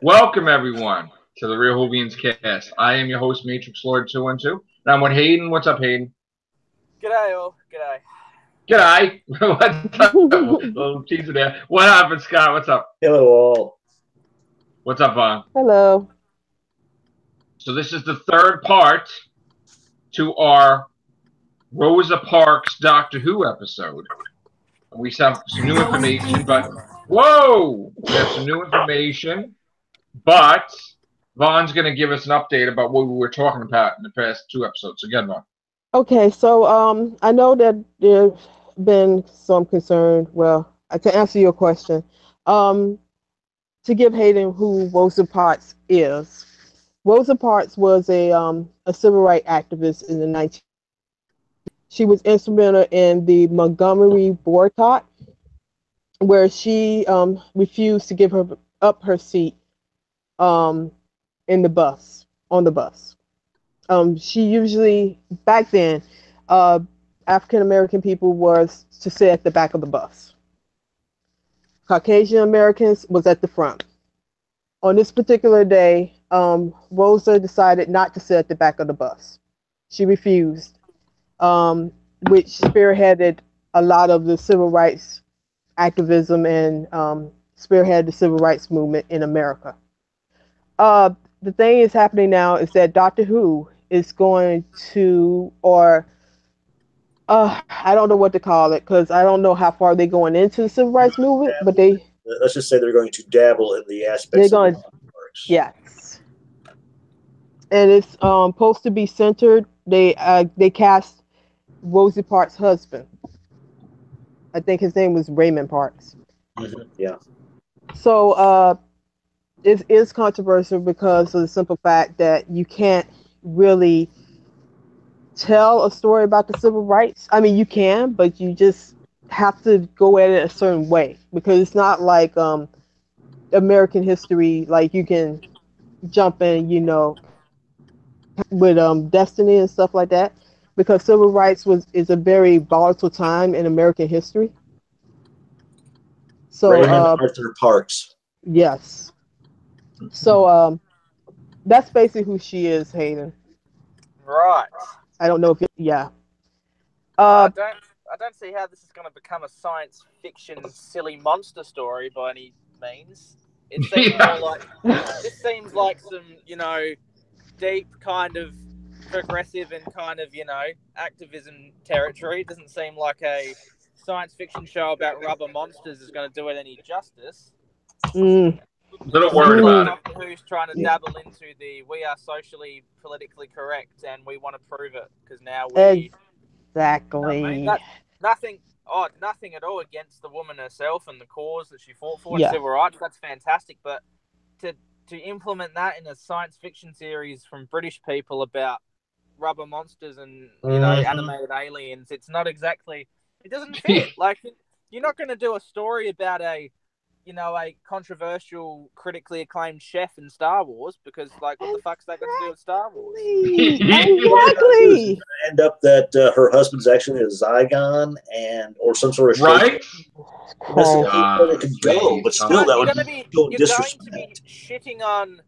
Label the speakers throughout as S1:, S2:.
S1: Welcome, everyone, to the Real Hovians cast. I am your host, Matrix Lord 212, and I'm with Hayden. What's up, Hayden?
S2: G'day, all. G'day.
S1: G'day. What's up? Little teaser there. What happened, Scott? What's up?
S3: Hello, all.
S1: What's up, Vaughn?
S4: Hello.
S1: So this is the third part to our Rosa Parks Doctor Who episode. We have some new information, but whoa! We have some new information, but Vaughn's going to give us an update about what we were talking about in the past two episodes. Again, Vaughn.
S4: Okay, so I know that there's been some concern. Well, to answer your question, to give Hayden who Rosa Parks is. Rosa Parks was a civil rights activist in the 19. She was instrumental in the Montgomery boycott, where she refused to give up her seat in the bus on the bus. She usually back then, African American people was to sit at the back of the bus. Caucasian Americans was at the front. On this particular day, Rosa decided not to sit at the back of the bus. She refused, which spearheaded a lot of the civil rights activism and spearheaded the civil rights movement in America. The thing is happening now is that Doctor Who is going to, or I don't know what to call it because I don't know how far they're going into the civil rights movement, but
S3: let's just say they're going to dabble in the aspects.
S4: They're going, yes, and it's supposed to be centered. They cast Rosa Parks' husband. I think his name was Raymond Parks.
S3: Mm-hmm. Yeah.
S4: So it is controversial because of the simple fact that you can't really tell a story about the civil rights. I mean, you can, but you just have to go at it a certain way because it's not like American history, like you can jump in, with Destiny and stuff like that, because civil rights is a very volatile time in American history. So
S3: Raymond Arthur Parks.
S4: Yes. So that's basically who she is, Hayden.
S2: Right.
S4: I don't know if yeah.
S2: I don't see how this is going to become a science fiction silly monster story by any means. It seems more like this seems like some, deep kind of progressive and kind of, activism territory. It doesn't seem like a science fiction show about rubber monsters is going to do it any justice.
S1: Little worried about it.
S2: Doctor Who's trying to dabble into the we are socially politically correct and we want to prove it because now we
S4: exactly
S2: nothing at all against the woman herself and the cause that she fought for in civil rights. That's fantastic, but to implement that in a science fiction series from British people about rubber monsters and animated aliens, it's not exactly. It doesn't fit. Like you're not going to do a story about a controversial, critically acclaimed chef in Star Wars because, like, what the fuck's that got to do with Star Wars?
S4: Exactly.
S3: End up that her husband's actually a Zygon or some sort of
S1: right.
S3: But still, that would be disrespect.
S2: Going to be shitting on.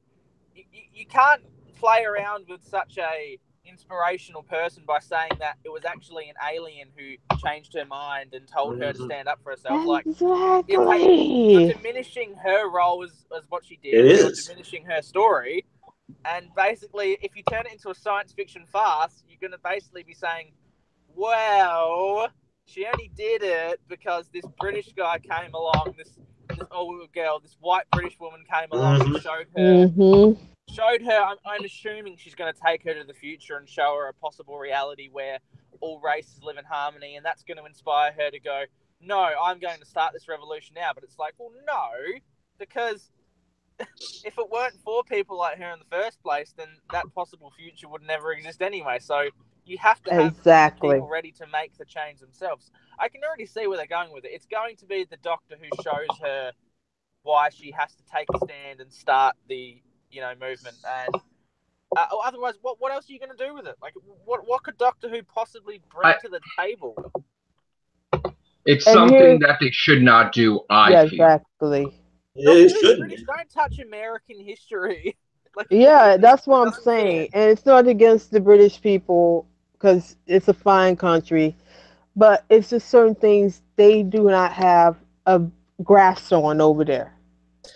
S2: You can't play around with such a inspirational person by saying that it was actually an alien who changed her mind and told her to stand up for herself.
S4: Exactly.
S2: You're diminishing her role as what she did. You're diminishing her story. And basically, if you turn it into a science fiction farce, you're going to basically be saying, well, she only did it because this British guy came along, this old girl, this white British woman came along and showed her. I'm assuming she's going to take her to the future and show her a possible reality where all races live in harmony, and that's going to inspire her to go, no, I'm going to start this revolution now. But it's like, well, no, because if it weren't for people like her in the first place, then that possible future would never exist anyway. So you have to have people ready to make the change themselves. I can already see where they're going with it. It's going to be the Doctor who shows her why she has to take a stand and start the movement. And otherwise, what else are you going to do with it? Like, what could Doctor Who possibly bring to the table?
S1: It's something that they should not do. I feel.
S4: Exactly.
S3: It shouldn't.
S2: British don't touch American history. Like,
S4: Yeah, that's what I'm
S2: doesn't fit.
S4: saying. And it's not against the British people because it's a fine country, but it's just certain things they do not have a grasp on over there.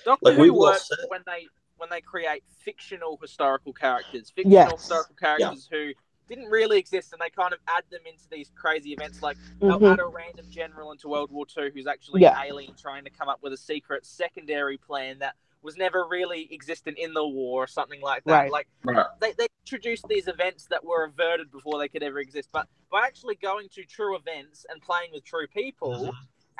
S2: Doctor
S3: Like we've
S2: Who
S3: all
S2: works
S3: said.
S2: when they create fictional historical characters,
S4: Yes.
S2: historical characters who didn't really exist, and they kind of add them into these crazy events. Like they'll add a random general into World War II who's actually an alien trying to come up with a secret secondary plan that was never really existent in the war or something like that.
S4: Right.
S2: Like they introduced these events that were averted before they could ever exist. But by actually going to true events and playing with true people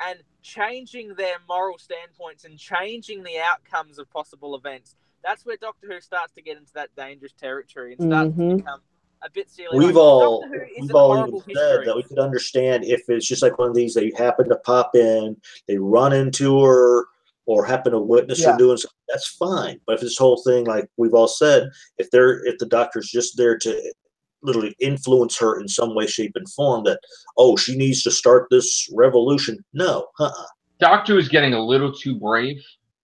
S2: and changing their moral standpoints and changing the outcomes of possible events, that's where Doctor Who starts to get into that dangerous territory and starts to become a bit silly.
S3: We've
S2: like,
S3: all
S2: horrible
S3: even said that we could understand if it's just like one of these they happen to pop in, they run into her, or happen to witness her doing something. That's fine. But if this whole thing, like we've all said, if the doctor's just there to literally influence her in some way, shape, and form, that she needs to start this revolution. No,
S1: Doctor is getting a little too brave.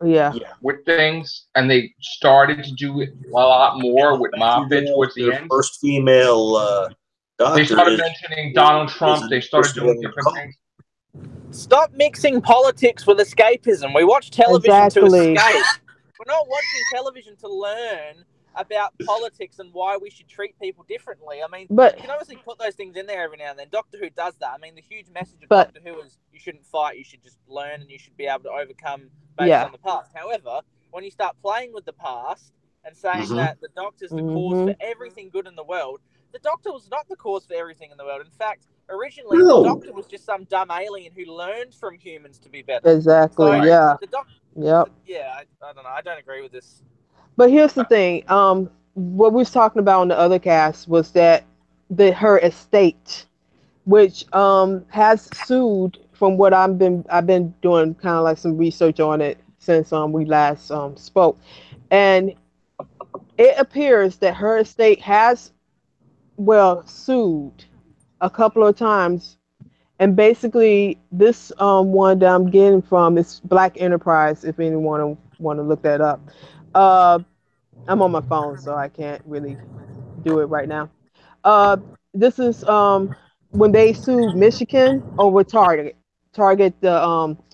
S4: Yeah.
S1: With things, and they started to do it a lot more with Moffat towards the end.
S3: First female doctor.
S1: They started mentioning Donald Trump. They started doing different things.
S2: Stop mixing politics with escapism. We watch television to escape. We're not watching television to learn about politics and why we should treat people differently. I mean, you can obviously put those things in there every now and then. Doctor Who does that. I mean, the huge message of Doctor Who is you shouldn't fight, you should just learn, and you should be able to overcome based on the past. However, when you start playing with the past and saying that the Doctor's the cause for everything good in the world, the Doctor was not the cause for everything in the world. In fact, originally, the Doctor was just some dumb alien who learned from humans to be better.
S4: Exactly,
S2: so,
S4: yeah.
S2: Yeah, I don't know. I don't agree with this.
S4: But here's the thing. What we was talking about on the other cast was that her estate, which has sued, from what I've been doing kind of like some research on it since we last spoke, and it appears that her estate has sued a couple of times, and basically this one that I'm getting from is Black Enterprise. If anyone want to look that up. I'm on my phone, so I can't really do it right now. This is when they sued Michigan over Target. Target Target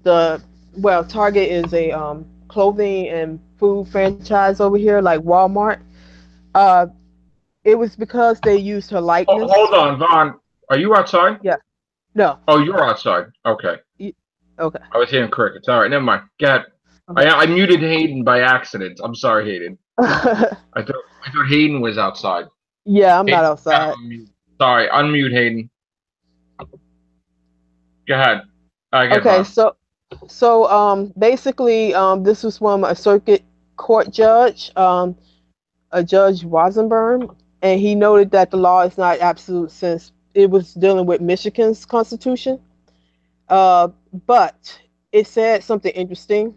S4: is a clothing and food franchise over here, like Walmart. It was because they used her likeness.
S1: Hold on, Vaughn. Are you outside?
S4: Yeah. No.
S1: Oh, you're outside. Okay.
S4: Okay.
S1: I was hearing crickets. All right, never mind. Go ahead. Okay. I muted Hayden by accident. I'm sorry, Hayden. I thought Hayden was outside.
S4: Yeah, I'm not outside.
S1: Sorry, unmute Hayden. Go ahead.
S4: Okay, so basically this was from a circuit court judge, a Judge Rosenberg, and he noted that the law is not absolute since it was dealing with Michigan's constitution. But it said something interesting.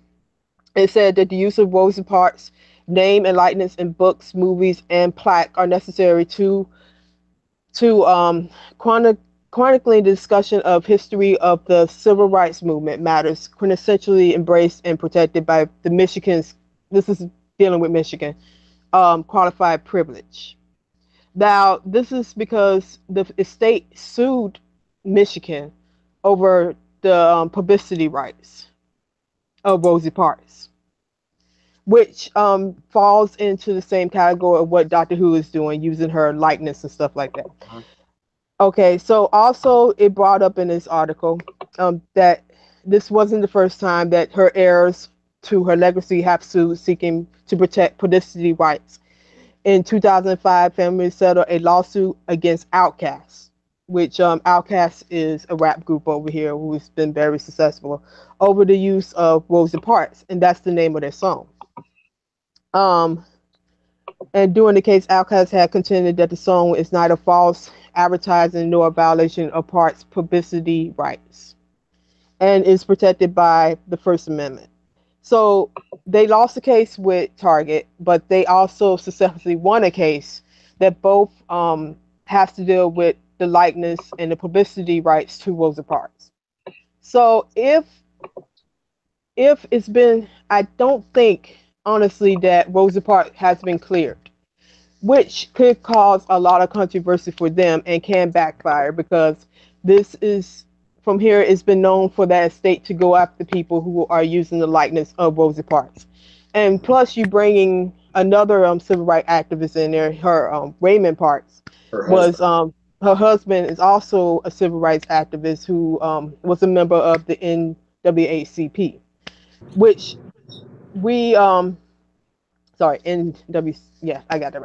S4: It said that the use of Rosa Parks' name and likeness in books, movies, and plaque are necessary to chronicling the discussion of history of the civil rights movement matters quintessentially embraced and protected by the Michigan's. This is dealing with Michigan qualified privilege. Now, this is because the estate sued Michigan over the publicity rights of Rosa Parks, which falls into the same category of what Doctor Who is doing, using her likeness and stuff like that. Okay, so also it brought up in this article that this wasn't the first time that her heirs to her legacy have sued, seeking to protect publicity rights. In 2005, families settled a lawsuit against Outkast, which Outkast is a rap group over here who's been very successful, over the use of Rosa Parks, and that's the name of their song. And during the case, Outkast had contended that the song is neither false advertising nor a violation of Parks' publicity rights, and is protected by the First Amendment. So they lost the case with Target, but they also successfully won a case that both has to deal with the likeness and the publicity rights to Rosa Parks. So if if it's been, I don't think honestly that Rosa Parks has been cleared, which could cause a lot of controversy for them and can backfire because this is from here it's been known for that state to go after people who are using the likeness of Rosa Parks, and plus you bringing another civil rights activist in there, her Raymond Parks was her husband is also a civil rights activist who was a member of the NWACP, which we sorry, NW, yeah, I got that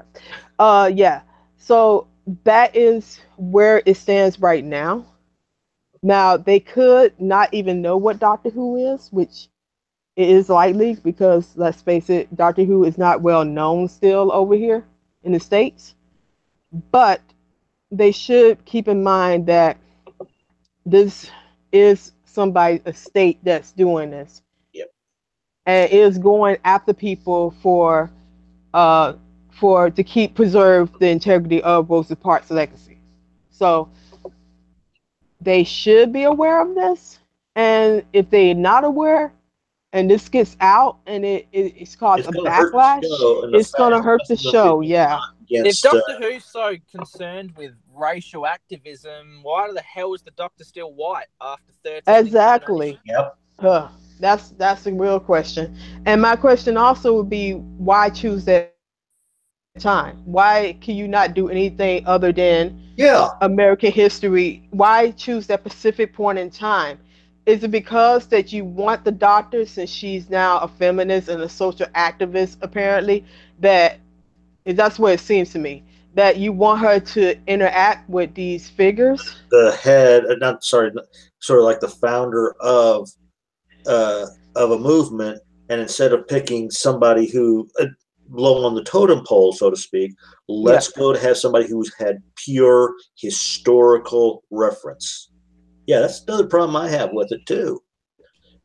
S4: right. Yeah. So that is where it stands right now. Now they could not even know what Doctor Who is, which it is likely because let's face it, Doctor Who is not well known still over here in the States. But they should keep in mind that this is somebody, a state that's doing this.
S3: Yep.
S4: And is going after people for to keep preserve the integrity of Rosa Parks' legacy. So they should be aware of this, and if they're not aware, and this gets out, and it's caused a backlash, it's gonna hurt the show. Yeah.
S2: If Doctor Who's so concerned with racial activism, why the hell is the Doctor still white after 13?
S4: Exactly.
S3: Yep.
S4: That's a real question. And my question also would be, why choose that time? Why can you not do anything other than American history? Why choose that specific point in time? Is it because that you want the Doctor, since she's now a feminist and a social activist, apparently, that's what it seems to me, that you want her to interact with these figures?
S3: The head, sort of like the founder of a movement, and instead of picking somebody who low on the totem pole, so to speak, let's go to have somebody who's had pure historical reference. Yeah, that's another problem I have with it too.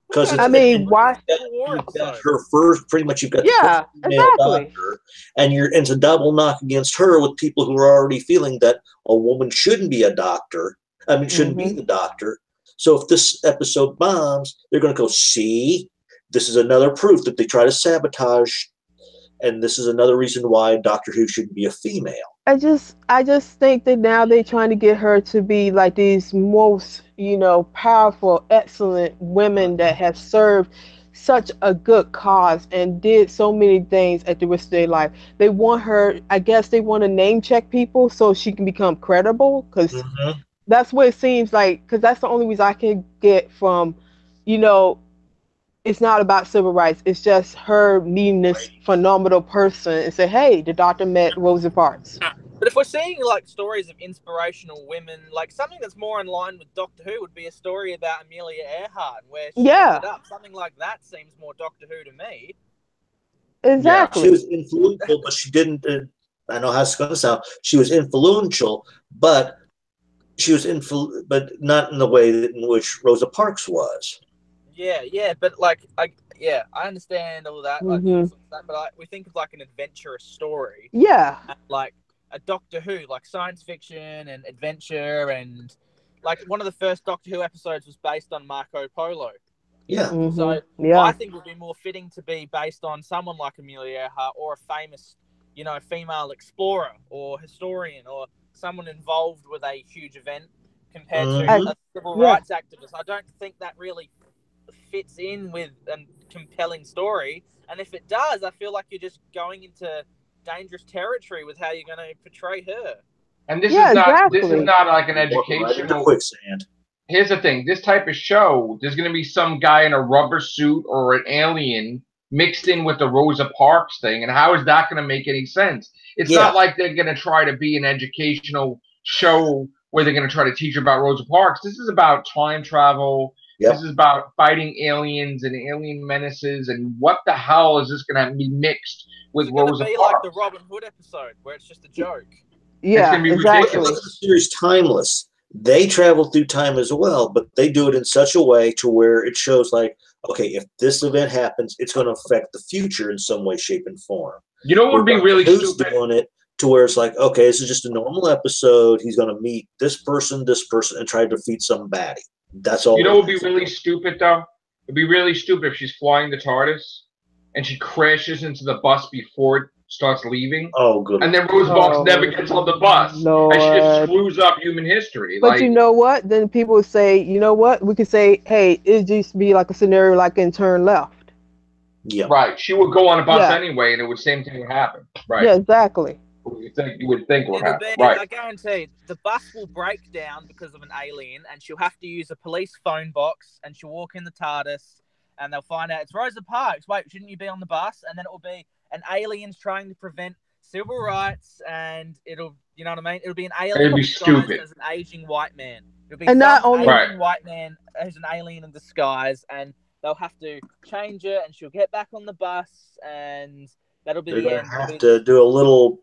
S3: Because
S4: I mean, why?
S3: You've got her first, pretty much. You've got
S4: the first
S3: female doctor, and it's a double knock against her with people who are already feeling that a woman shouldn't be a doctor. I mean, shouldn't be the doctor. So if this episode bombs, they're going to go, see, this is another proof that they try to sabotage, and this is another reason why Doctor Who shouldn't be a female.
S4: I just think that now they're trying to get her to be like these most, powerful, excellent women that have served such a good cause and did so many things at the risk of their life. They want her, I guess they want to name check people so she can become credible, because that's what it seems like, because that's the only reason I can get from, it's not about civil rights. It's just her meeting this phenomenal person and say, hey, the Doctor met Rosa Parks.
S2: But if we're seeing like stories of inspirational women, like something that's more in line with Doctor Who would be a story about Amelia Earhart, where she ended up. Something like that seems more Doctor Who to me.
S4: Exactly.
S3: Yeah, she was influential, but she didn't. I know how it's going to sound. She was influential, but she was but not in the way in which Rosa Parks was.
S2: Yeah, but I understand all that, but we think of like an adventurous story.
S4: Yeah.
S2: Like a Doctor Who, like science fiction and adventure, and like one of the first Doctor Who episodes was based on Marco Polo.
S3: Yeah.
S2: So I think it would be more fitting to be based on someone like Amelia Earhart, or a famous, female explorer or historian, or someone involved with a huge event, compared to a civil rights activist. I don't think that really fits in with a compelling story, and if it does, I feel like you're just going into dangerous territory with how you're going to portray her.
S1: And this is not like an educational
S3: quicksand.
S1: Here's the thing: this type of show, there's going to be some guy in a rubber suit or an alien mixed in with the Rosa Parks thing, and how is that going to make any sense? It's not like they're going to try to be an educational show where they're going to try to teach about Rosa Parks. This is about time travel. This is about fighting aliens and alien menaces, and what the hell is this going to be mixed with Rosa Parks? It's going to be
S2: like the Robin Hood episode, where it's just a joke.
S4: Yeah,
S1: it's going to be ridiculous.
S3: The series timeless. They travel through time as well, but they do it in such a way to where it shows like, okay, if this event happens, it's going to affect the future in some way, shape, and form.
S1: You know what would be really stupid?
S3: Doing it to where it's like, okay, this is just a normal episode. He's going to meet this person, and try to defeat some baddie. That's all.
S1: You know what would be really stupid, though? It'd be really stupid if she's flying the TARDIS and she crashes into the bus before it starts leaving.
S3: Oh, good.
S1: And then Rosa Parks never gets on the bus.
S4: Lord.
S1: And she just screws up human history.
S4: But you know what? Then people would say, you know what? We could say, hey, it just be like a scenario like in Turn Left.
S3: Yeah.
S1: Right. She would go on a bus anyway, and it would same thing would happen. Right.
S4: Yeah, exactly.
S1: You would think would happen. Right.
S2: I guarantee the bus will break down because of an alien, and she'll have to use a police phone box, and she'll walk in the TARDIS, and they'll find out it's Rosa Parks. Wait, shouldn't you be on the bus? And then it will be an alien's trying to prevent civil rights, and it'll, you know what I mean? It'll be an alien.
S1: It'd be stupid.
S2: As an aging white man. It'll be
S4: and not only
S2: Asian white man as an alien in disguise, and they'll have to change her, and she'll get back on the bus, and that'll be the end.
S3: Have to do a little.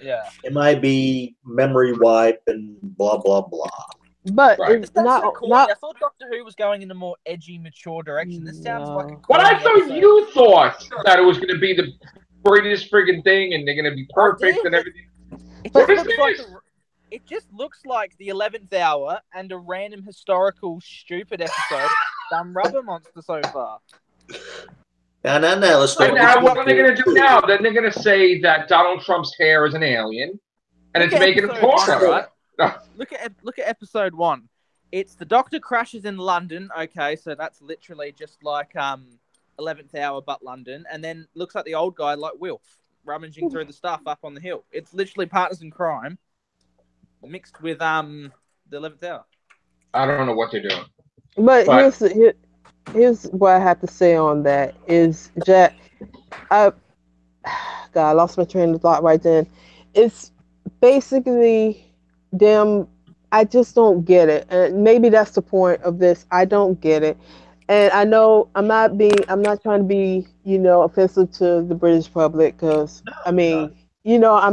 S2: Yeah.
S3: It might be memory wipe and blah blah blah.
S4: But it's not.
S2: I thought Doctor Who was going in a more edgy, mature direction. This sounds like a.
S1: But I thought you thought that it was going to be the greatest friggin' thing, and they're going to be perfect and everything.
S2: It just looks like the 11th Hour and a random historical stupid episode done Rubber Monster so far.
S3: No. Let's
S1: But now, what are they going to do now? Then they're going to say that Donald Trump's hair is an alien, and it's making him talk. Right?
S2: Look at episode 1. It's the Doctor crashes in London. Okay, so that's literally just like 11th Hour, but London, and then looks like the old guy like Wilf rummaging through the stuff up on the hill. It's literally Partners in Crime mixed with the 11th Hour.
S1: I don't know what they're doing.
S4: But here's what I have to say on that is that I lost my train of thought right then. It's basically them. I just don't get it, and maybe that's the point of this. I don't get it, and I know I'm not trying to be, offensive to the British public, because I'm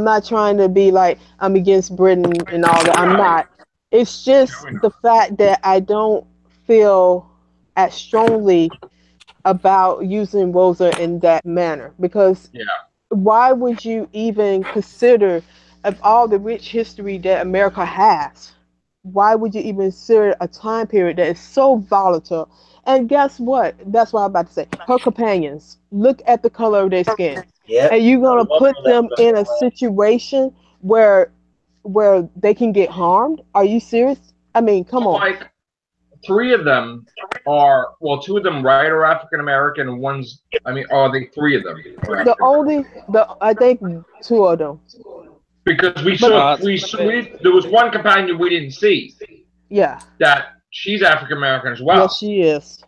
S4: not trying to be like I'm against Britain and all that. I'm not. It's just the fact that I don't feel as strongly about using Rosa in that manner, because why would you even consider, of all the rich history that America has, why would you even consider a time period that is so volatile? And guess what? That's what I'm about to say. Her companions, look at the color of their skin. And you're going to put them in a situation where they can get harmed? Are you serious? I mean, come on.
S1: Like, 3 of them are, well, 2 of them, right, are African American, and one's, are they 3 of them?
S4: I think 2 of them.
S1: Because there was one companion we didn't see.
S4: Yeah.
S1: That she's African American as well.
S4: Yes, she is.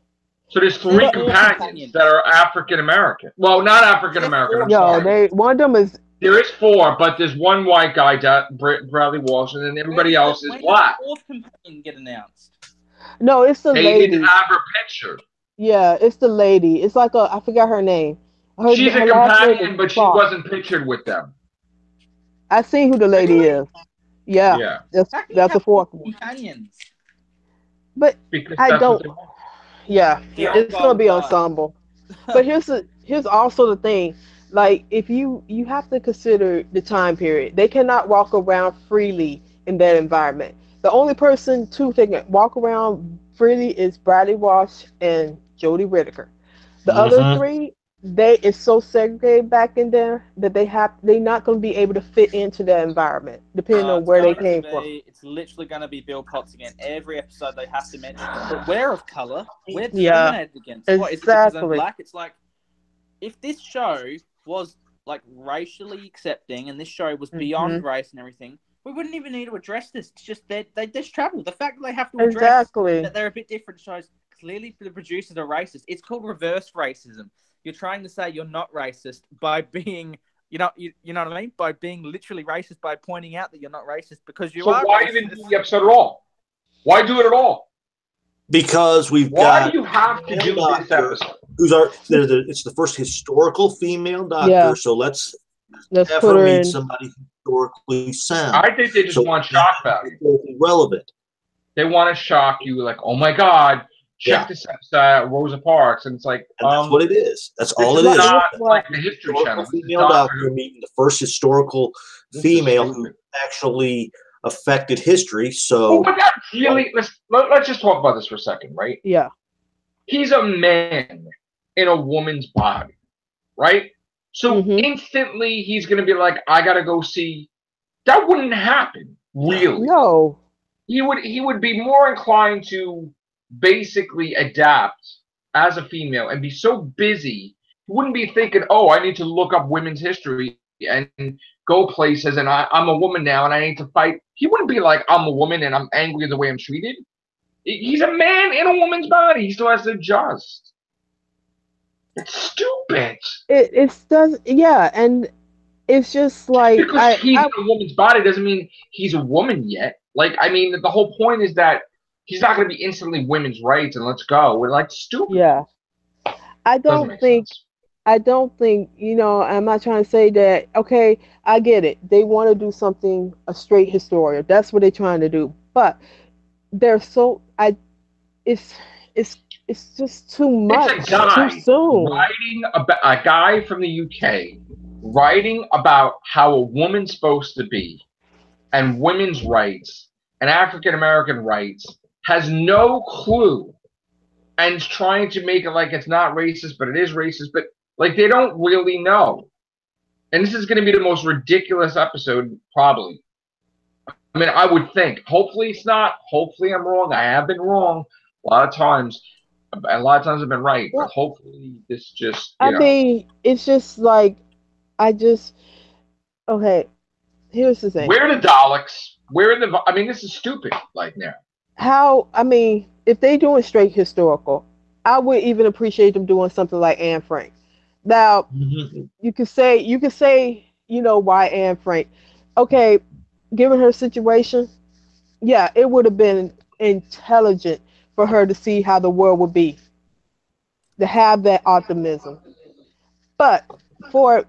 S1: So there's 3 companions that are African American. Well, not African American.
S4: One of them is.
S1: There is 4, but there's one white guy, Bradley Walsh, and then everybody else is black.
S2: When did the 4th companion get announced?
S4: No, it's the lady.
S1: They didn't have her picture.
S4: Yeah, it's the lady. It's like I forgot her name.
S1: She's a companion, but she wasn't pictured with them.
S4: I see who the lady is. Yeah. That's the 4th one.
S2: Companions.
S4: But I don't. Yeah, it's gonna be ensemble. But here's also the thing. Like, if you have to consider the time period, they cannot walk around freely in that environment. The only person they can walk around freely is Bradley Walsh and Jodie Whittaker. The other 3, it's so segregated back in there that they're not going to be able to fit into that environment, depending on where they came from.
S2: It's literally going to be Bill Potts again. Every episode they have to mention, but we're of color. We're discriminated against.
S4: Exactly.
S2: What, is it because I'm black? It's like, if this show was like racially accepting and this show was beyond race and everything, we wouldn't even need to address this. It's just they just travel. The fact that they have to address that they're a bit different shows clearly the producers are racist. It's called reverse racism. You're trying to say you're not racist by being, you know what I mean? By being literally racist by pointing out that you're not racist because you are.
S1: So why even do the episode at all? Why do it at all?
S3: Because
S1: why do you have to do this episode?
S3: It's the first historical female doctor, so let's have
S4: put her
S3: meet somebody historically sound.
S1: I think they just want shock value.
S3: Relevant.
S1: They want to shock you, like, oh my God, check this out, Rosa Parks, and it's like,
S3: and that's what it is. That's all it is.
S1: Not like the History Channel.
S3: Female doctor meeting the first historical female who actually affected history. So,
S1: let's just talk about this for a second, right?
S4: Yeah.
S1: He's a man in a woman's body, right? So instantly he's going to be like, I got to go see. That wouldn't happen, really.
S4: No.
S1: He would be more inclined to basically adapt as a female and be so busy. He wouldn't be thinking, oh, I need to look up women's history and go places, and I'm a woman now and I need to fight. He wouldn't be like, I'm a woman and I'm angry at the way I'm treated. He's a man in a woman's body. He still has to adjust. It's stupid.
S4: It does, yeah, and it's just like
S1: because he's in a woman's body doesn't mean he's a woman yet. Like, I mean, the whole point is that he's not going to be instantly women's rights and let's go. We're like stupid.
S4: Yeah, I don't think. You know. I'm not trying to say that. Okay, I get it. They want to do something a straight historian. That's what they're trying to do. But they're so. It's just too much.
S1: It's a guy
S4: too soon.
S1: Writing about a guy from the UK writing about how a woman's supposed to be and women's rights and African American rights, has no clue and is trying to make it like it's not racist, but it is racist, but like they don't really know. And this is going to be the most ridiculous episode, probably. I mean, I would think. Hopefully it's not. Hopefully I'm wrong. I have been wrong a lot of times. A lot of times I've been right, but hopefully this just,
S4: I mean, it's just like, okay, here's the thing.
S1: Where are the Daleks? I mean, this is stupid, like now.
S4: I mean, if they doing straight historical, I would even appreciate them doing something like Anne Frank. Now, you could say, you know, why Anne Frank? Okay, given her situation, yeah, it would have been intelligent for her to see how the world would be, to have that optimism. But for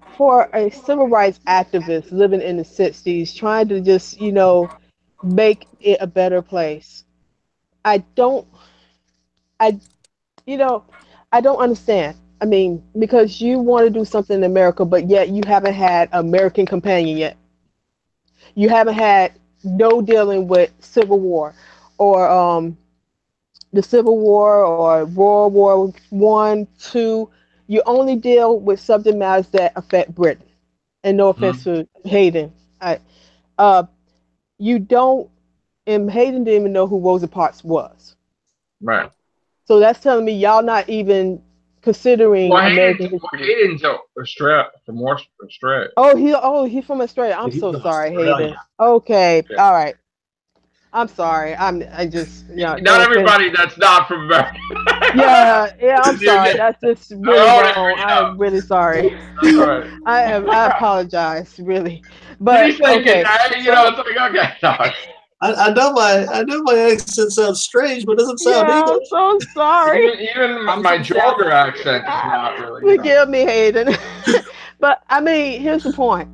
S4: a civil rights activist living in the 60s, trying to just, you know, make it a better place, I don't understand. I mean, because you want to do something in America, but yet you haven't had American companion yet. You haven't had no dealing with Civil War or the Civil War or World War I, II. You only deal with subject matters that affect Britain. And no offense to Hayden. You don't, and Hayden didn't even know who Rosa Parks was.
S1: Right.
S4: So that's telling me y'all not even considering American history.
S1: Hayden's from Australia.
S4: He's from Australia. I'm so sorry, Hayden. Okay, yeah. All right. I'm sorry. I just, you know,
S1: not everybody that's not from America.
S4: yeah. I'm sorry. That's just really wrong. I'm really sorry.
S1: Right.
S4: I apologize, really. But
S1: okay. You know, it's like okay. No.
S3: I know my accent sounds strange, but it doesn't sound English.
S4: I'm so sorry.
S1: Even my Georgia accent is not really.
S4: Forgive me, Hayden. But I mean, here's the point.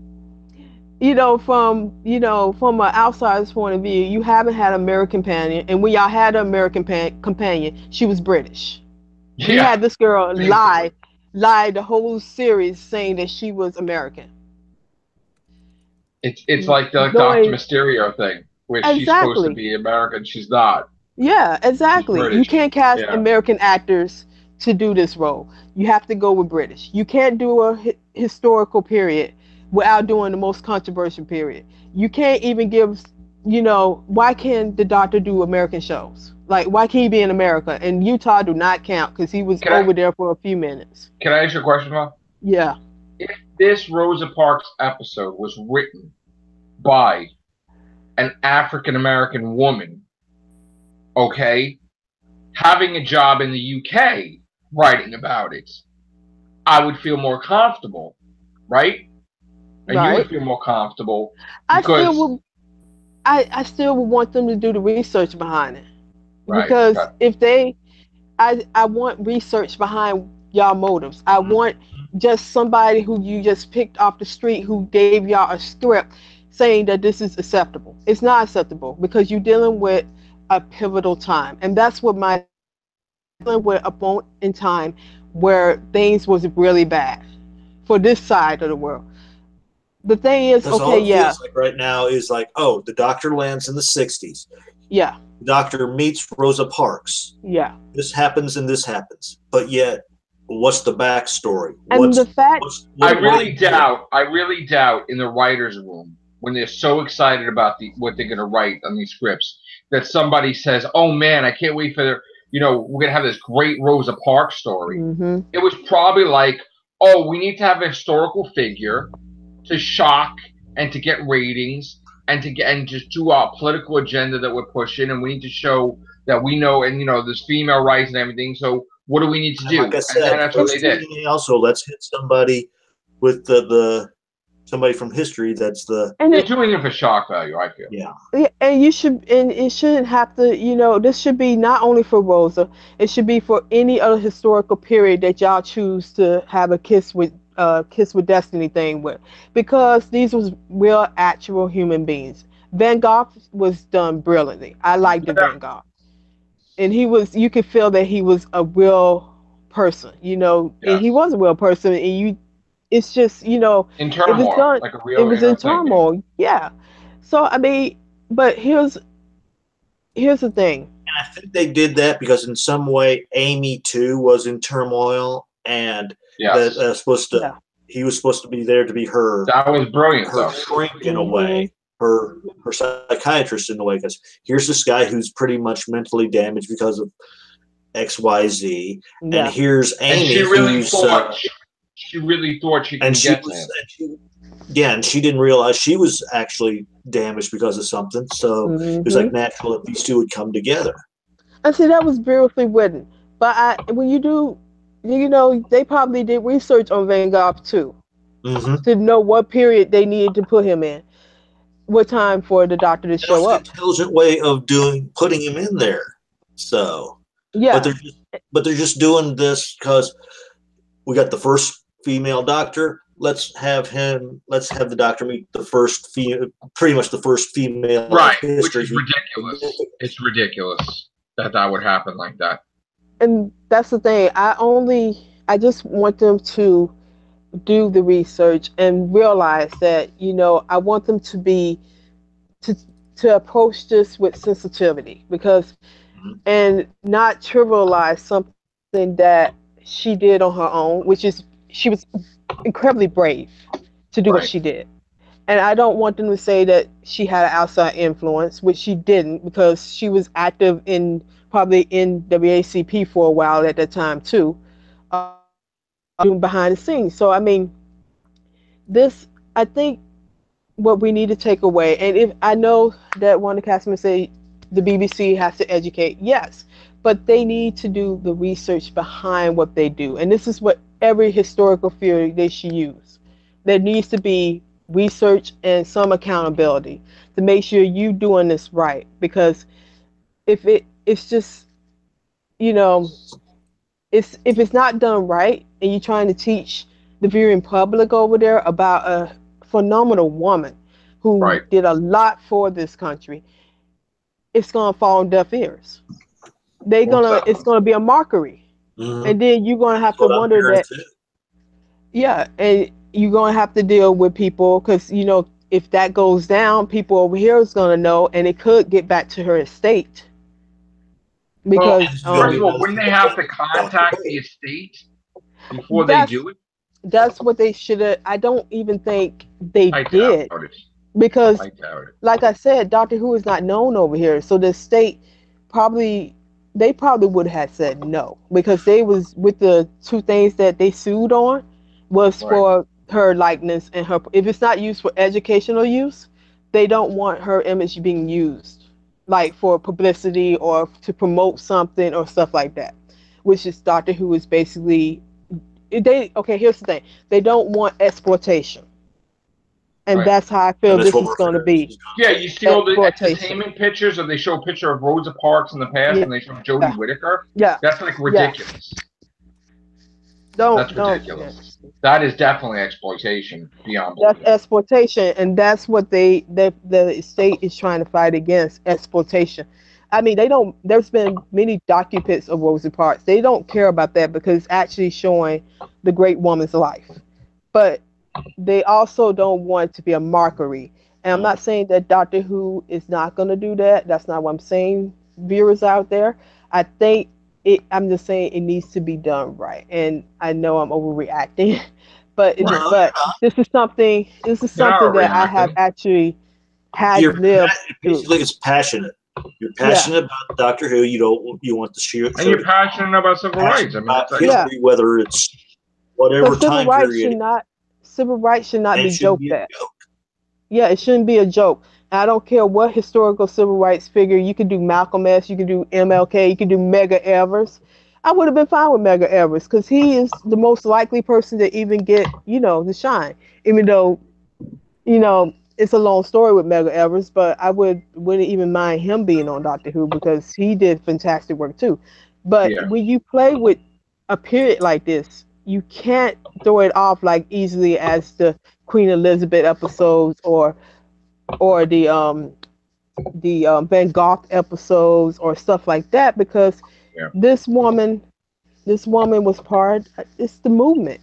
S4: You know, from an outsider's point of view, you haven't had an American companion, and when y'all had an American companion, she was British. Yeah. You had this girl lie the whole series saying that she was American.
S1: It's like the Dr. Mysterio thing, where she's supposed to be American, she's not.
S4: Yeah, exactly. You can't cast American actors to do this role. You have to go with British. You can't do a historical period without doing the most controversial period. You can't even give, you know, why can't the Doctor do American shows? Like, why can't he be in America? And Utah do not count because he was over there for a few minutes.
S1: Can I ask you a question, Mom?
S4: Yeah.
S1: If this Rosa Parks episode was written by an African-American woman, okay, having a job in the UK, writing about it, I would feel more comfortable, right? And you would feel more comfortable. I
S4: still would want them to do the research behind it. Right. Because if they, I want research behind y'all motives. I want just somebody who you just picked off the street who gave y'all a script saying that this is acceptable. It's not acceptable because you're dealing with a pivotal time. And that's what dealing with a point in time where things was really bad for this side of the world. The thing is,
S3: all it feels like right now is like, oh, the Doctor lands in the 60s.
S4: Yeah.
S3: doctor meets Rosa Parks.
S4: Yeah.
S3: This happens and this happens. But yet, what's the backstory?
S4: And the fact
S1: I really doubt in the writer's room when they're so excited about what they're going to write on these scripts that somebody says, "Oh man, I can't wait for we're going to have this great Rosa Parks story."
S4: Mm-hmm.
S1: It was probably like, "Oh, we need to have a historical figure to shock and to get ratings and just do our political agenda that we're pushing, and we need to show that we know and there's female rights and everything. So what do we need to do?"
S3: Like I said,
S1: and that's what they did.
S3: Also, let's hit somebody with somebody from history. That's
S1: they're doing it for shock value, I feel.
S3: Yeah.
S4: And it shouldn't have to. This should be not only for Rosa. It should be for any other historical period that y'all choose to have a kiss with destiny thing with, because these was real actual human beings. Van Gogh was done brilliantly. I liked Van Gogh, and you could feel that he was a real person, and he was a real person, and it's just
S1: in turmoil,
S4: it was done,
S1: like a real
S4: it was in turmoil. Yeah. So I mean, but here's the thing.
S3: And I think they did that because in some way Amy too was in turmoil, and that he was supposed to be there to be her.
S1: That was brilliant.
S3: Her shrink in a way, her psychiatrist in a way, because here's this guy who's pretty much mentally damaged because of XYZ, and here's Amy.
S1: And she really thought she could get him.
S3: And she didn't realize she was actually damaged because of something. So it was like natural that these two would come together.
S4: And see, that was beautifully written. But when you do, they probably did research on Van Gogh too, to know what period they needed to put him in, what time for the doctor to show up.
S3: An intelligent way of putting him in there. So but they're just doing this because we got the first female doctor. Let's have the doctor meet the first pretty much the first female.
S1: Right, which is ridiculous. It's ridiculous that would happen like that.
S4: And that's the thing. I just want them to do the research and realize that, I want them to approach this with sensitivity, because and not trivialize something that she did on her own, which is she was incredibly brave to do what she did. And I don't want them to say that she had an outside influence, which she didn't, because she was active probably in WACP for a while at that time too, doing behind the scenes. So I mean, I think what we need to take away, and if I know that one of the cast members say the BBC has to educate, yes, but they need to do the research behind what they do. And this is what every historical theory they should use. There needs to be research and some accountability to make sure you doing this right. Because if it's just, if it's not done right and you're trying to teach the viewing public over there about a phenomenal woman who did a lot for this country, it's gonna fall on deaf ears. It's gonna be a mockery, and then you're gonna have to wonder that. Yeah, and you're gonna have to deal with people, because if that goes down, people over here is gonna know, and it could get back to her estate. Because
S1: first of all, wouldn't they have to contact the estate before they do it?
S4: That's what they should have. I don't even think they did. Because, like I said, Doctor Who is not known over here, so the state probably would have said no, because they was with the two things that they sued on was for her likeness and her. If it's not used for educational use, they don't want her image being used, like for publicity or to promote something or stuff like that. Which is Doctor Who is basically here's the thing: they don't want exploitation. And that's how I feel this is going to be.
S1: Yeah, you see all the entertainment pictures, and they show a picture of Rosa Parks in the past, and they show Jodie Whittaker.
S4: Yeah,
S1: that's like ridiculous. That's ridiculous. That is definitely exploitation beyond belief.
S4: That's exploitation, and that's what the state is trying to fight against: exploitation. I mean, they don't. There's been many documents of Rosa Parks. They don't care about that because it's actually showing the great woman's life, but they also don't want it to be a mockery. And I'm not saying that Doctor Who is not going to do that. That's not what I'm saying. viewers out there. I think I'm just saying it needs to be done right. And I know I'm overreacting, but
S1: Right.
S4: but this is something that I have actually had lived through.
S3: Basically, it's passionate. You're passionate about Doctor Who. You want the show.
S1: And you're passionate about civil rights. I mean,
S3: about history, whether it's whatever time period.
S4: Civil rights should not be joked at. Yeah, it shouldn't be a joke. I don't care what historical civil rights figure. You could do Malcolm X, you could do MLK, you could do Medgar Evers. I would have been fine with Medgar Evers because he is the most likely person to even get, the shine. Even though, it's a long story with Medgar Evers, but I wouldn't even mind him being on Doctor Who because he did fantastic work too. But when you play with a period like this, you can't throw it off like easily as the Queen Elizabeth episodes or the Van Gogh episodes or stuff like that because this woman was part. It's the movement.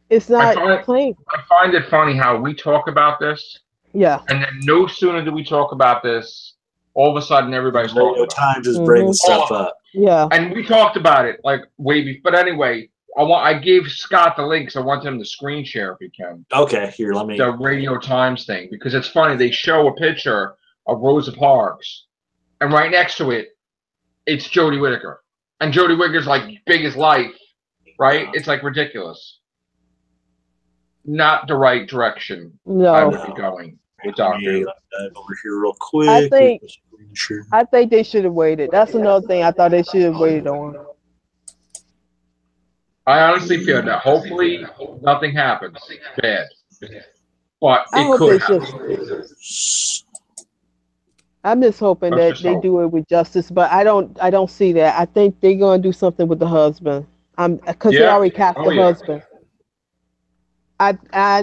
S4: It's not plain.
S1: I find it funny how we talk about this.
S4: Yeah.
S1: And then no sooner do we talk about this, all of a sudden everybody's talking about
S3: Times is bringing stuff up.
S4: Yeah.
S1: And we talked about it like way before. But anyway, I gave Scott the links. I want him to screen share if he can.
S3: Okay, here, let me.
S1: The Radio Times thing, because it's funny. They show a picture of Rosa Parks, and right next to it, it's Jodie Whittaker. And Jodie Whittaker's like big as life, right? It's like ridiculous. Not the right direction.
S4: No.
S1: I would be going with Doctor.
S3: Over here real quick.
S4: I think they should have waited. That's another thing I thought they should have waited on.
S1: I honestly feel that. Hopefully, nothing happens bad, but it could happen.
S4: I'm just hoping that they do it with justice, but I don't see that. I think they're gonna do something with the husband. Because they already cast the husband. I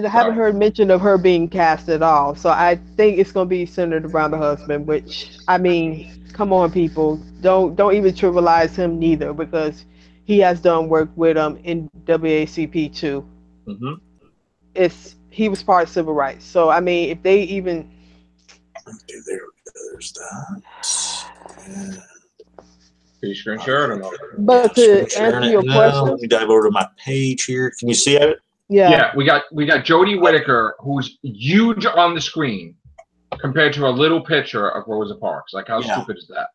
S4: haven't heard mention of her being cast at all, so I think it's gonna be centered around the husband. Which I mean, come on, people, don't even trivialize him neither, because he has done work with in WACP too.
S1: Mm-hmm.
S4: He was part of civil rights, so I mean, if they even.
S3: Okay, there's that.
S1: Can you screen share it or not?
S4: But to answer your question,
S3: let me dive over to my page here. Can you see it?
S1: Yeah, we got Jodie Whittaker, who's huge on the screen compared to a little picture of Rosa Parks. Like, how stupid is that?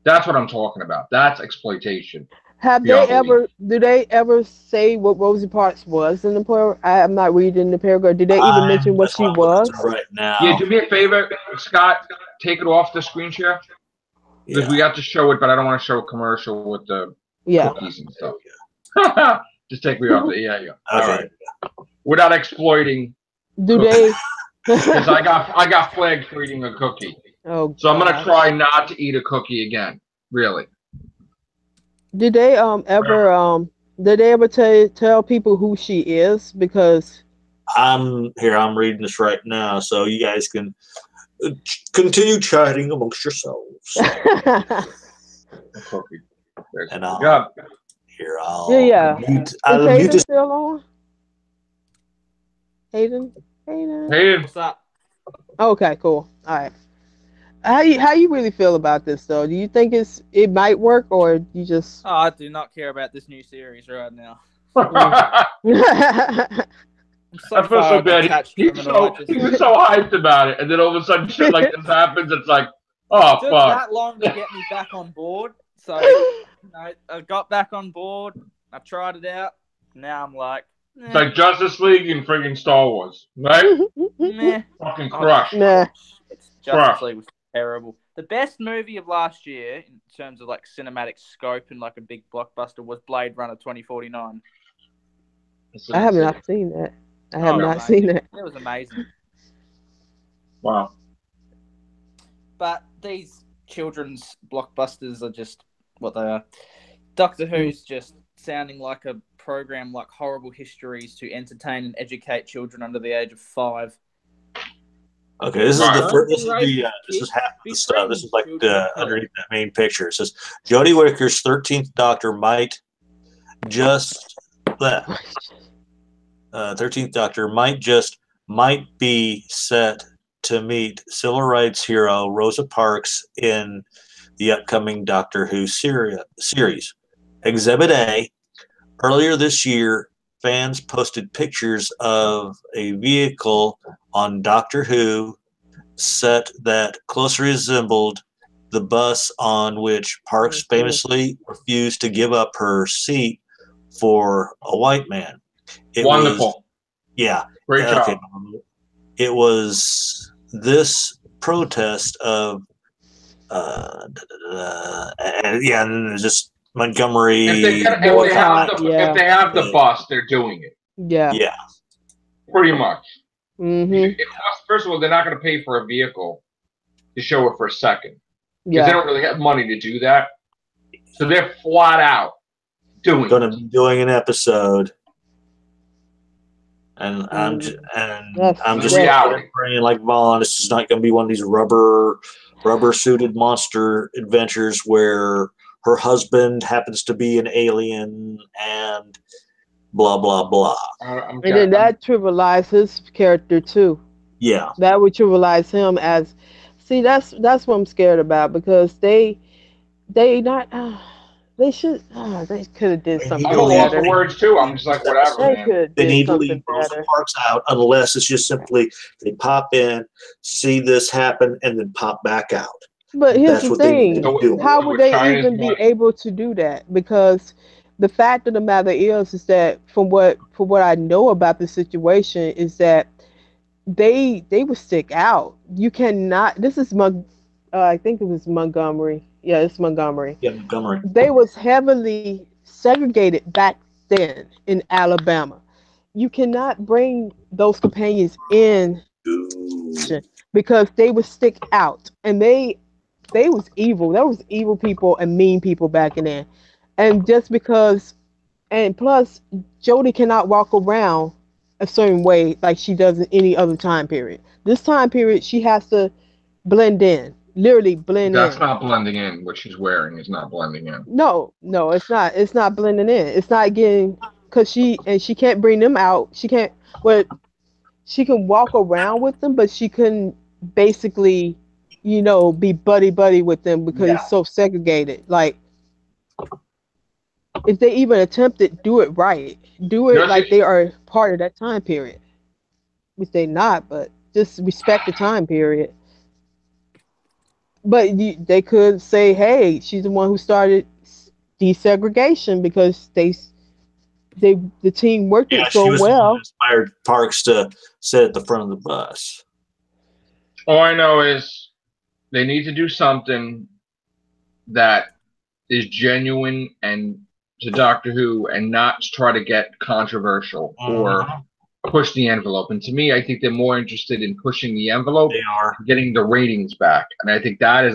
S1: That's what I'm talking about. That's exploitation.
S4: Do they ever say what Rosa Parks was in the paragraph? I'm not reading the paragraph. Did they even mention what she was?
S3: Right now.
S1: Yeah, do me a favor, Scott, take it off the screen share. Because we got to show it, but I don't want to show a commercial with the cookies and stuff. Just take me off. Yeah. All right. Without exploiting.
S4: Do they?
S1: Because I got flagged for eating a cookie.
S4: Oh.
S1: So I'm gonna try not to eat a cookie again. Really.
S4: Did they ever tell people who she is? Because
S3: I'm reading this right now, so you guys can continue chatting amongst yourselves.
S1: Cookie.
S3: And here,
S4: Is Hayden still on? Hayden?
S2: What's up?
S4: Okay, cool. All right. How you really feel about this, though? Do you think it might work, or you just?
S2: Oh, I do not care about this new series right now.
S1: I feel so bad. He was so hyped about it, and then all of a sudden shit like this happens. It's like, oh,
S2: fuck. It took that long to get me back on board. So I got back on board. I tried it out. Now I'm like,
S1: it's like Justice League and friggin' Star Wars, right?
S2: Meh.
S1: Fucking crushed.
S2: Justice League was terrible. The best movie of last year, in terms of like cinematic scope and like a big blockbuster, was Blade Runner 2049.
S4: I have not seen that. I have not seen that.
S2: It was amazing.
S1: Wow.
S2: But these children's blockbusters are just what they are. Doctor Who's just sounding like a program like Horrible Histories to entertain and educate children under the age of 5.
S3: Okay, this is the first. This is half of the stuff. This is like underneath that main picture. It says Jodie Whittaker's 13th Doctor might just 13th Doctor might be set to meet civil rights hero Rosa Parks in the upcoming Doctor Who series. Exhibit A. Earlier this year, fans posted pictures of a vehicle on Doctor Who set that closely resembled the bus on which Parks famously refused to give up her seat for a white man.
S1: Wonderful. Great job.
S3: It was this protest of, and then just Montgomery.
S1: If they have the bus, they're doing it.
S3: Yeah.
S1: Pretty much.
S4: Mm-hmm.
S1: First of all, they're not going to pay for a vehicle to show it for a second. Because they don't really have money to do that. So they're flat out doing
S3: going to be doing an episode. And I'm just praying like Vaughn, this is not going to be one of these rubber suited monster adventures where her husband happens to be an alien and blah blah blah.
S4: And then that trivializes his character too.
S3: Yeah,
S4: that would trivialize him as. See, that's what I'm scared about, because they could have did something.
S1: I'm a loss for words too. I'm just like, whatever.
S3: They need to leave Rosa Parks out, unless it's just simply they pop in, see this happen, and then pop back out.
S4: But here's the thing: how would they even be able to do that? Because the fact of the matter is that from what I know about the situation is that they would stick out. You cannot. This is I think it was Montgomery. Yeah, it's Montgomery.
S3: Yeah, Montgomery.
S4: They was heavily segregated back then in Alabama. You cannot bring those companions in because they would stick out, and they was evil. There was evil people and mean people back in there, and just because, and plus, Jodie cannot walk around a certain way like she does in any other time period. This time period, she has to blend in, literally blend in.
S1: That's not blending in. What she's wearing is not blending in.
S4: No, it's not. It's not blending in. It's not getting, because she can't bring them out. She can't. Well, she can walk around with them, but she couldn't basically, be buddy with them because it's so segregated. Like, if they even attempted, do it right. Do it like they are part of that time period. Which they not, but just respect the time period. But they could say, hey, she's the one who started desegregation because the team worked it so well.
S3: Inspired Parks to sit at the front of the bus.
S1: All I know is they need to do something that is genuine and to Doctor Who, and not try to get controversial or push the envelope. And to me, I think they're more interested in pushing the envelope,
S3: they are
S1: getting the ratings back. And I think that is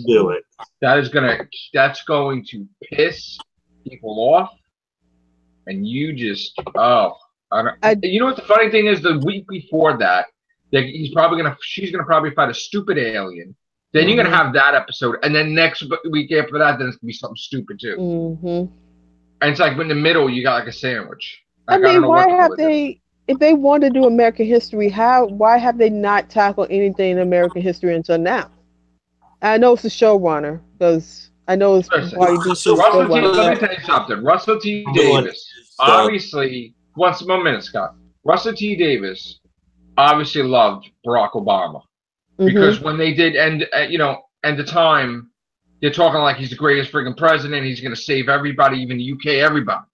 S3: do it.
S1: That's going to piss people off. And you just you know what the funny thing is? The week before that, she's gonna probably fight a stupid alien. Then you're gonna have that episode, and then next week after that, then it's gonna be something stupid too. And it's like in the middle, you got like a sandwich. Like,
S4: I mean, why have they? If they want to do American history, why have they not tackled anything in American history until now? I know it's the showrunner, because I know it's why you do so.
S1: Let me tell you something. Russell T. Davis, obviously, one minute, Scott. Russell T. Davis obviously loved Barack Obama. Because when they did, and the time, they're talking like he's the greatest freaking president. He's going to save everybody, even the UK, everybody.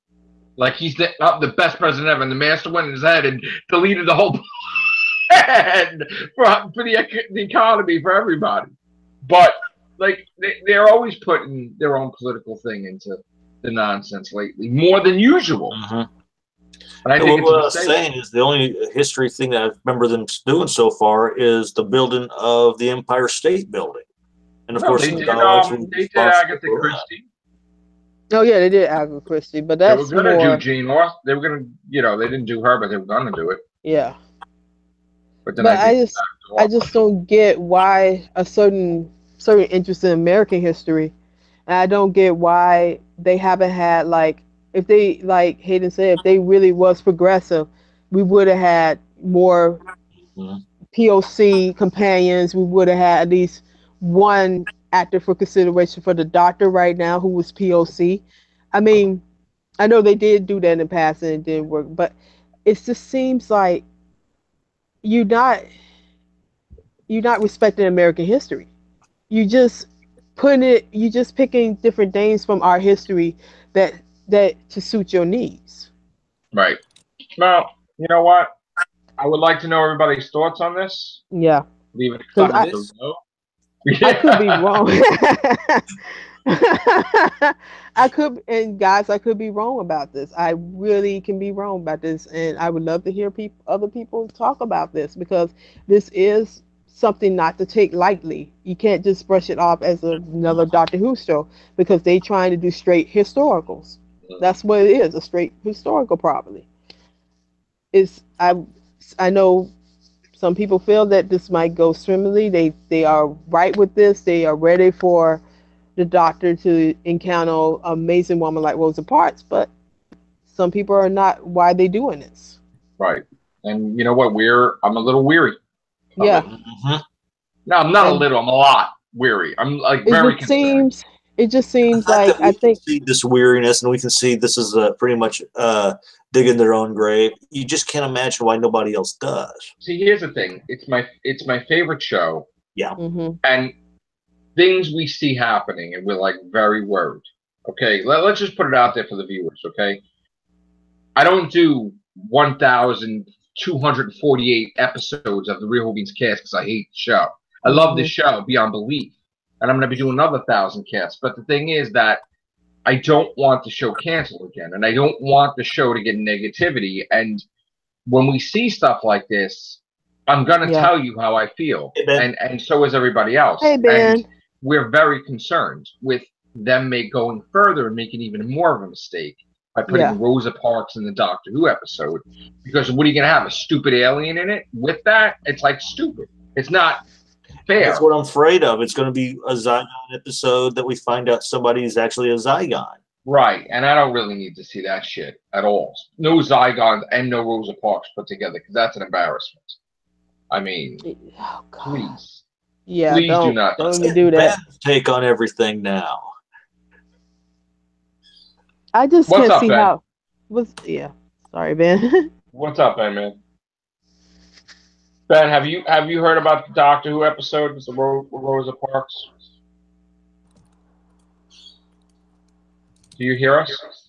S1: Like he's the best president ever. And the master went in his head and deleted the whole plan for the economy for everybody. But like they're always putting their own political thing into the nonsense lately, more than usual. And I think
S3: what I was saying is the only history thing that I remember them doing so far is the building of the Empire State Building, and of course
S1: they did Agatha Christie.
S4: Oh yeah, they did Agatha Christie, but that's
S1: they were going to do Jane Austen. They were going to, they didn't do her, but they were going to do it.
S4: Yeah.
S1: But then
S4: I just don't get why a certain interest in American history, and I don't get why they haven't had like. If they, like Hayden said, if they really was progressive, we would have had more POC companions. We would have had at least one actor for consideration for the doctor right now, who was POC. I mean, I know they did do that in the past and it didn't work, but it just seems like you're not you're not respecting American history. You just you just picking different names from our history that to suit your needs.
S1: Right. Well, you know what? I would like to know everybody's thoughts on this.
S4: Yeah.
S1: Leave it in comments below.
S4: I could be wrong. I could be wrong about this. I really can be wrong about this, and I would love to hear other people talk about this, because this is something not to take lightly. You can't just brush it off as another Doctor Who show, because they trying to do straight historicals. That's what it is, a straight historical property. I know some people feel that this might go swimmingly. They are right with this. They are ready for the Doctor to encounter an amazing woman like Rosa Parks, but some people are not. Why are they doing this?
S1: Right. And you know what? I'm a little weary.
S4: Yeah.
S1: No, I'm not a little. I'm a lot weary. I'm like very concerned.
S4: It just seems like I think
S3: see this weariness, and we can see this is pretty much digging their own grave. You just can't imagine why nobody else does.
S1: See, here's the thing. It's my favorite show.
S3: Yeah.
S1: And things we see happening, and we're like very worried. Okay, let's just put it out there for the viewers. Okay, I don't do 1,248 episodes of the Real Hogan's Cast because I hate the show. I love this show beyond belief, and I'm going to be doing another 1,000 casts. But the thing is that I don't want the show canceled again, and I don't want the show to get negativity. And when we see stuff like this, I'm going to tell you how I feel, and so is everybody else.
S4: Hey, Ben.
S1: And we're very concerned with them going further and making even more of a mistake by putting Rosa Parks in the Doctor Who episode. Because what are you going to have, a stupid alien in it? With that, it's like stupid. It's not fair.
S3: That's what I'm afraid of. It's going to be a Zygon episode that we find out somebody is actually a Zygon.
S1: Right, and I don't really need to see that shit at all. No Zygons and no Rosa Parks put together, because that's an embarrassment. I mean, please.
S4: Yeah,
S1: please do not
S4: do that.
S3: Take on everything now.
S4: I just can't see how. Sorry, Ben.
S1: What's up, man? Ben, have you heard about the Doctor Who episode with the Rosa Parks? Do you hear us?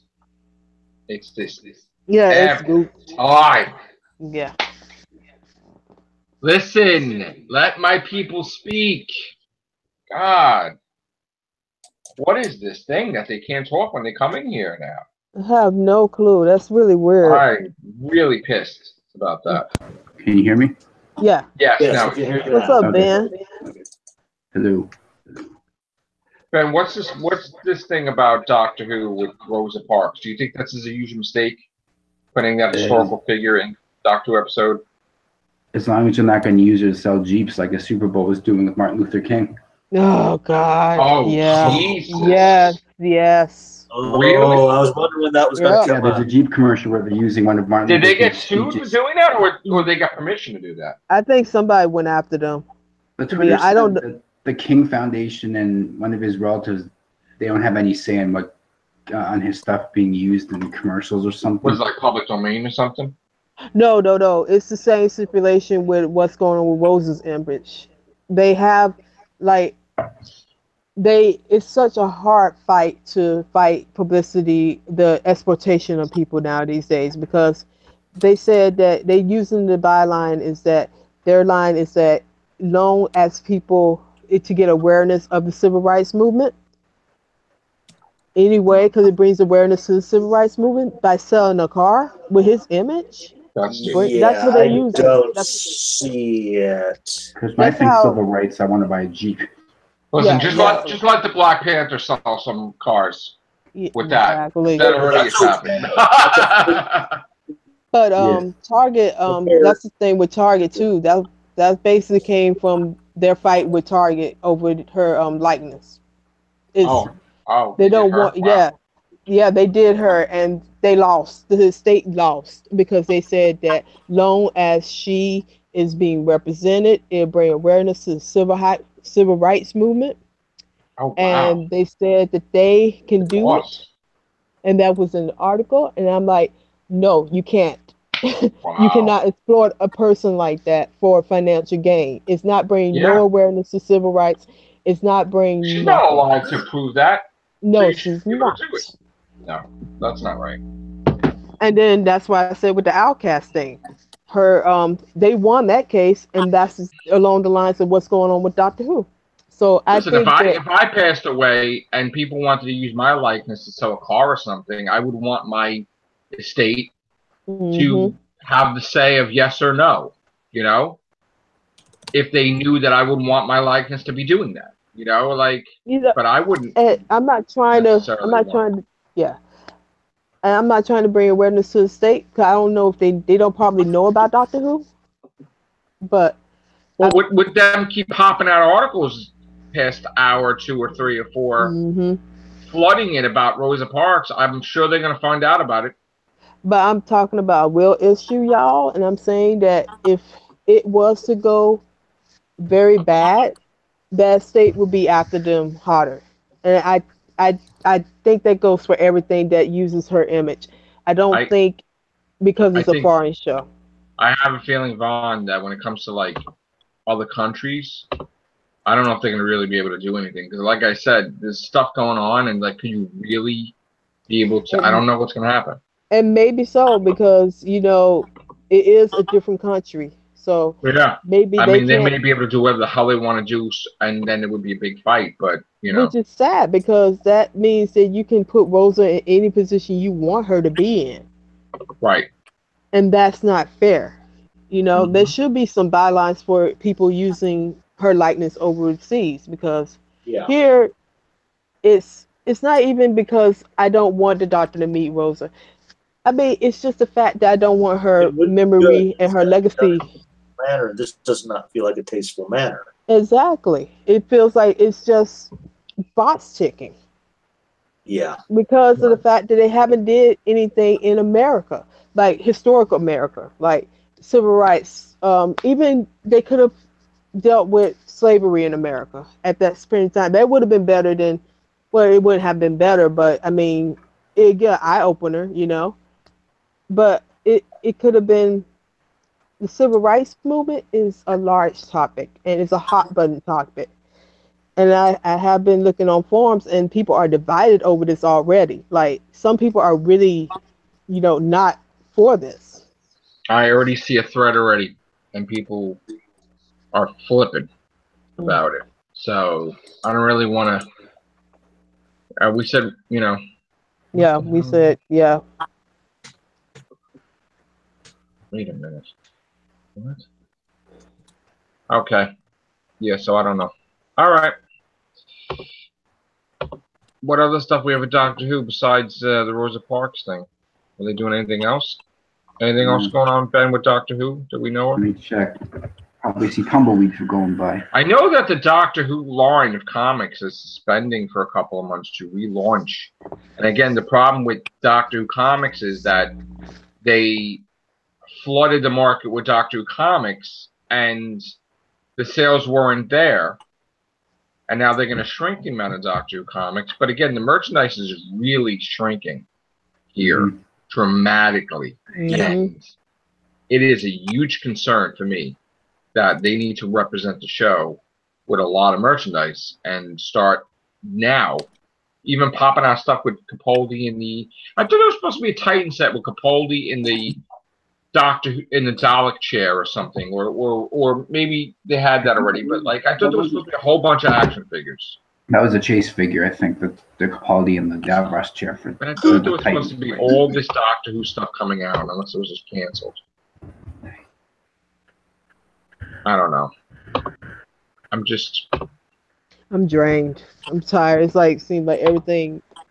S1: It's this.
S4: Yeah, it's good.
S1: Time.
S4: Yeah.
S1: Listen, let my people speak. God. What is this thing that they can't talk when they come in here now?
S4: I have no clue. That's really weird.
S1: I'm really pissed about that.
S5: Can you hear me?
S4: Yeah.
S1: Yes, now
S3: we can hear you.
S4: What's up, Ben?
S5: Hello.
S1: Ben, what's this thing about Doctor Who with Rosa Parks? Do you think this is a huge mistake, putting that historical figure in Doctor Who episode?
S5: As long as you're not going to use it to sell Jeeps like the Super Bowl was doing with Martin Luther King.
S4: Oh, God.
S1: Oh,
S4: yeah.
S1: Jesus.
S4: Yes.
S3: Oh, really? I was wondering when that was going to come
S5: out. There's a Jeep commercial where they're using one of Martin
S1: Luther King's
S5: King's
S1: speeches. Did they get sued for doing that, or they got permission to do that?
S4: I think somebody went after them.
S5: But I don't know. The King Foundation and one of his relatives, they don't have any say in what on his stuff being used in commercials or something.
S1: Was it like public domain or something?
S4: No. It's the same stipulation with what's going on with Rosa's image. They have it's such a hard fight to fight publicity, the exploitation of people now these days, because they said that they using the byline is that their line is that long as people to get awareness of the civil rights movement anyway, because it brings awareness to the civil rights movement by selling a car with his image.
S1: That's
S4: what they use.
S3: Don't see it.
S5: Because when I think civil rights, I want to buy a Jeep.
S1: Listen, just let the Black Panther sell some cars with that.
S4: Exactly.
S1: That already is happening.
S4: But Target, that's the thing with Target too. That basically came from their fight with Target over her likeness. They don't want. Wow. Yeah, they did her, and they lost. The state lost because they said that long as she is being represented, it'll bring awareness to the civil rights movement.
S1: Oh, wow.
S4: And they said that they can do it.
S1: Boss.
S4: And that was in the article. And I'm like, no, you can't.
S1: Wow.
S4: You cannot exploit a person like that for financial gain. It's not bringing
S1: Yeah.
S4: no awareness to civil rights. It's not bringing
S1: She's not
S4: nothing.
S1: allowed to prove that.
S4: No,
S1: you
S4: she's
S1: shouldn't be able
S4: not.
S1: to do it. No, that's not right.
S4: And then that's why I said with the Outcast thing, they won that case, and that's along the lines of what's going on with Doctor Who. So I
S1: Listen,
S4: think
S1: if I passed away and people wanted to use my likeness to sell a car or something, I would want my estate to have the say of yes or no. You know, if they knew that I wouldn't want my likeness to be doing that. You know, like, but I wouldn't.
S4: I'm not trying to. Yeah. And I'm not trying to bring awareness to the state because I don't know if they don't probably know about Doctor Who. But
S1: well, with them keep popping out articles past hour or 2 or 3 or 4, flooding it about Rosa Parks, I'm sure they're going to find out about it.
S4: But I'm talking about a real issue, y'all, and I'm saying that if it was to go very bad, that state would be after them harder. And I think that goes for everything that uses her image. I don't think because it's a foreign show.
S1: I have a feeling, Vaughn, that when it comes to like other countries, I don't know if they're gonna really be able to do anything because, like I said, there's stuff going on, and like, could you really be able to? I don't know what's gonna happen.
S4: And maybe so because it is a different country. So
S1: yeah,
S4: maybe
S1: they may be able to do whatever the hell they want to do, and then it would be a big fight. But
S4: which is sad because that means that you can put Rosa in any position you want her to be in.
S1: Right.
S4: And that's not fair. There should be some bylines for people using her likeness overseas because here it's not even because I don't want the doctor to meet Rosa. I mean, it's just the fact that I don't want her memory and her legacy.
S3: Manner. This does not feel like a tasteful manner.
S4: Exactly. It feels like it's just box ticking.
S3: Yeah.
S4: Because of the fact that they haven't did anything in America, like historical America, like civil rights. Even they could have dealt with slavery in America at that point in time. That would have been better than, well, it wouldn't have been better, but I mean, it'd get an eye opener, But it could have been. The civil rights movement is a large topic and it's a hot button topic. And I have been looking on forums and people are divided over this already. Like some people are really, not for this.
S1: I already see a thread already and people are flipping about it. So I don't really want to, we said,
S4: Yeah, we said, yeah.
S1: Wait a minute. What? Okay. Yeah, so I don't know. All right. What other stuff we have with Doctor Who besides the Rosa Parks thing? Are they doing anything else? Anything else going on, Ben, with Doctor Who that we know of?
S5: Let me check. Probably see tumbleweeds were going by.
S1: I know that the Doctor Who line of comics is suspending for a couple of months to relaunch. And again, the problem with Doctor Who comics is that they flooded the market with Doctor Who comics and the sales weren't there. And now they're going to shrink the amount of Doctor Who comics. But again, the merchandise is really shrinking here dramatically. And it is a huge concern for me that they need to represent the show with a lot of merchandise and start now even popping out stuff with Capaldi in the... I thought there was supposed to be a Titan set with Capaldi in the Doctor in the Dalek chair or something, or maybe they had that already, but like I thought there was supposed to be a whole bunch of action figures.
S5: That was a chase figure, I think, the Capaldi and the Davros chair for.
S1: But I thought there was supposed to be all this Doctor Who stuff coming out, unless it was just canceled. I don't know.
S4: I'm drained. I'm tired. It's like seems like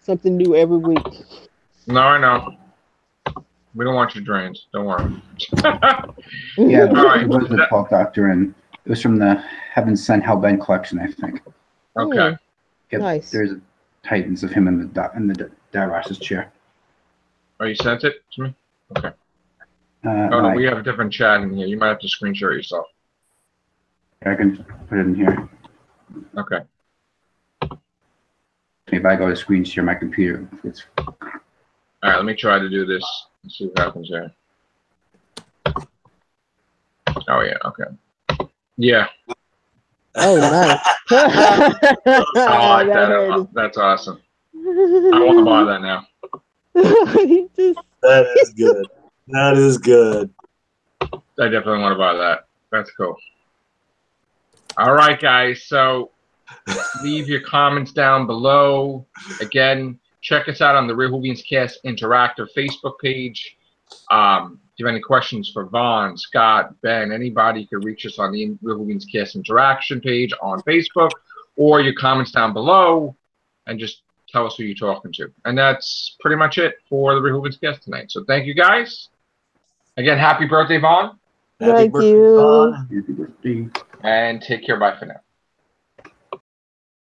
S4: something new every week.
S1: No, I know. We don't want you drained. Don't worry.
S5: Yeah, it was the 12th Doctor, and it was from the Heaven Sent Hellbent collection, I think.
S1: Okay.
S5: Yep,
S4: nice.
S5: There's Titans of him in the Davros' chair.
S1: Oh, you sent it to me? Okay.
S5: No,
S1: we have a different chat in here. You might have to screenshot yourself.
S5: I can put it in here.
S1: Okay.
S5: If I go to screen share my computer, it's.
S1: All right, let me try to do this. Let's see what happens here. Oh yeah, okay. Yeah.
S4: Oh, nice.
S1: I like that. That's awesome. I want to buy that now.
S3: That is good. That is good.
S1: I definitely want to buy that. That's cool. All right, guys. So leave your comments down below. Again, check us out on the Real Beans Cast Interactive Facebook page. If you have any questions for Vaughn, Scott, Ben, anybody, you can reach us on the Real Beans Cast Interaction page on Facebook, or your comments down below, and just tell us who you're talking to. And that's pretty much it for the Real Beans Cast tonight. So thank you, guys. Again, happy birthday, Vaughn.
S4: Thank you.
S5: Happy birthday.
S1: And take care. Bye for now.